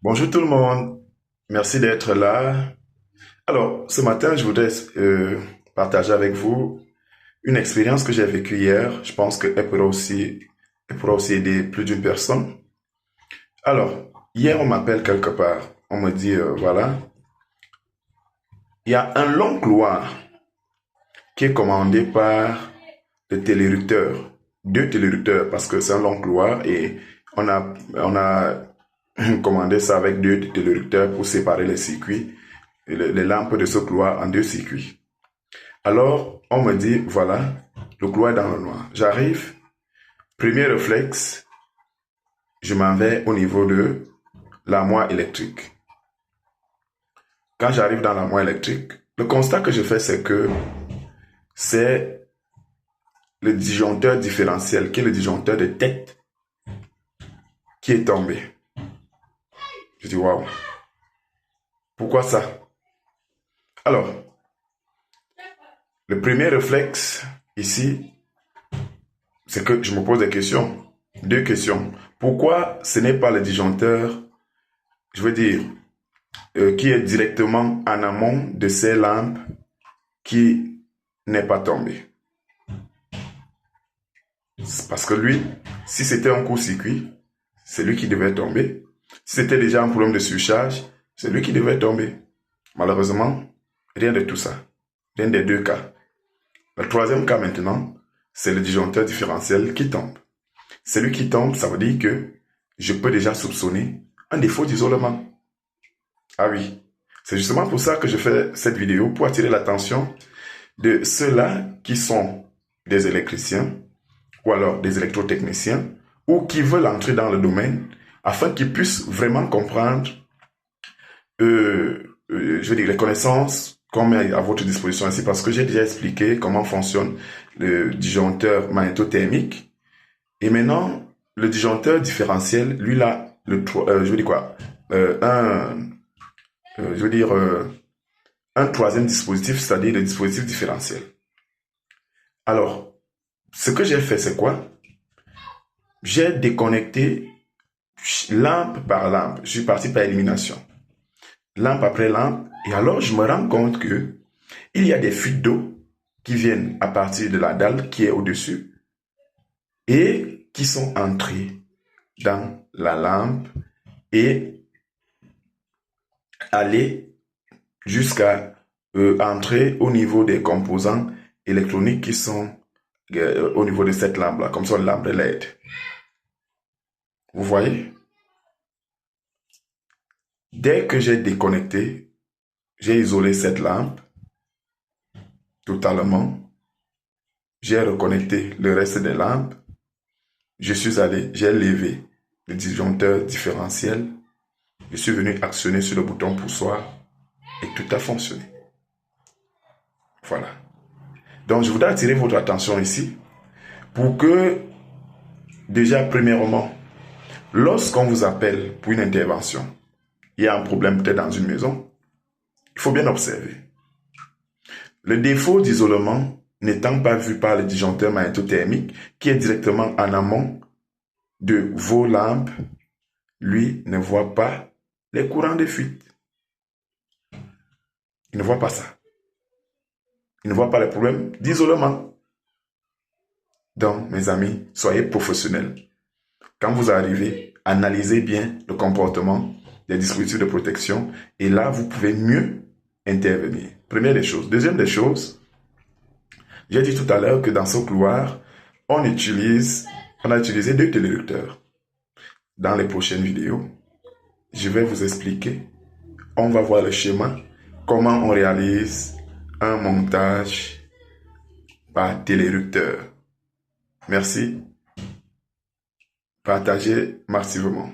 Bonjour tout le monde, merci d'être là. Alors, ce matin, je voudrais partager avec vous une expérience que j'ai vécue hier. Je pense elle pourra aussi aider plus d'une personne. Alors, hier, on m'appelle quelque part. On me dit, voilà, il y a un long couloir qui est commandé par le téléructeur. Deux téléructeurs, parce que c'est un long couloir et on a commandé ça avec deux téléructeurs pour séparer les circuits, les lampes de ce couloir en deux circuits. Alors, on me dit, voilà, le couloir est dans le noir. J'arrive, premier réflexe, je m'en vais au niveau de l'armoire électrique. Quand j'arrive dans l'armoire électrique, le constat que je fais, c'est que c'est le disjoncteur différentiel, qui est le disjoncteur de tête, qui est tombé. Je dis, waouh, pourquoi ça? Alors, le premier réflexe ici, c'est que je me pose des questions. Deux questions. Pourquoi ce n'est pas le disjoncteur, je veux dire, qui est directement en amont de ces lampes qui n'est pas tombé? C'est parce que lui, si c'était un court-circuit, c'est lui qui devait tomber. Si c'était déjà un problème de surcharge, c'est lui qui devait tomber. Malheureusement, rien de tout ça. Rien des deux cas. Le troisième cas maintenant, c'est le disjoncteur différentiel qui tombe. Celui qui tombe, ça veut dire que je peux déjà soupçonner un défaut d'isolement. Ah oui, c'est justement pour ça que je fais cette vidéo, pour attirer l'attention de ceux-là qui sont des électriciens ou alors des électrotechniciens ou qui veulent entrer dans le domaine afin qu'ils puissent vraiment comprendre je veux dire, les connaissances qu'on met à votre disposition ici, parce que j'ai déjà expliqué comment fonctionne le disjoncteur magnétothermique. Et maintenant, le disjoncteur différentiel, lui là, je veux dire quoi, je veux dire un troisième dispositif, c'est-à-dire le dispositif différentiel. Alors, ce que j'ai fait, c'est quoi? J'ai déconnecté lampe par lampe. Je suis parti par élimination. Lampe après lampe. Et alors, je me rends compte que il y a des fuites d'eau qui viennent à partir de la dalle qui est au-dessus et qui sont entrées dans la lampe et aller jusqu'à entrer au niveau des composants électroniques qui sont au niveau de cette lampe-là, comme ça, une lampe de LED. Vous voyez? Dès que j'ai déconnecté, j'ai isolé cette lampe totalement. J'ai reconnecté le reste des lampes. Je suis allé, j'ai levé le disjoncteur différentiel. Je suis venu actionner sur le bouton poussoir et tout a fonctionné. Voilà. Donc, je voudrais attirer votre attention ici pour que, déjà, premièrement, lorsqu'on vous appelle pour une intervention, il y a un problème peut-être dans une maison, il faut bien observer. Le défaut d'isolement n'étant pas vu par le disjoncteur magnétothermique qui est directement en amont de vos lampes, lui ne voit pas les courants de fuite. Il ne voit pas ça. Il ne voit pas les problèmes d'isolement. Donc, mes amis, soyez professionnels. Quand vous arrivez, analysez bien le comportement des dispositifs de protection et là, vous pouvez mieux intervenir. Première des choses. Deuxième des choses, j'ai dit tout à l'heure que dans ce couloir, on a utilisé deux téléructeurs. Dans les prochaines vidéos, je vais vous expliquer, on va voir le schéma, comment on réalise un montage par téléructeur. Merci. Partagez massivement.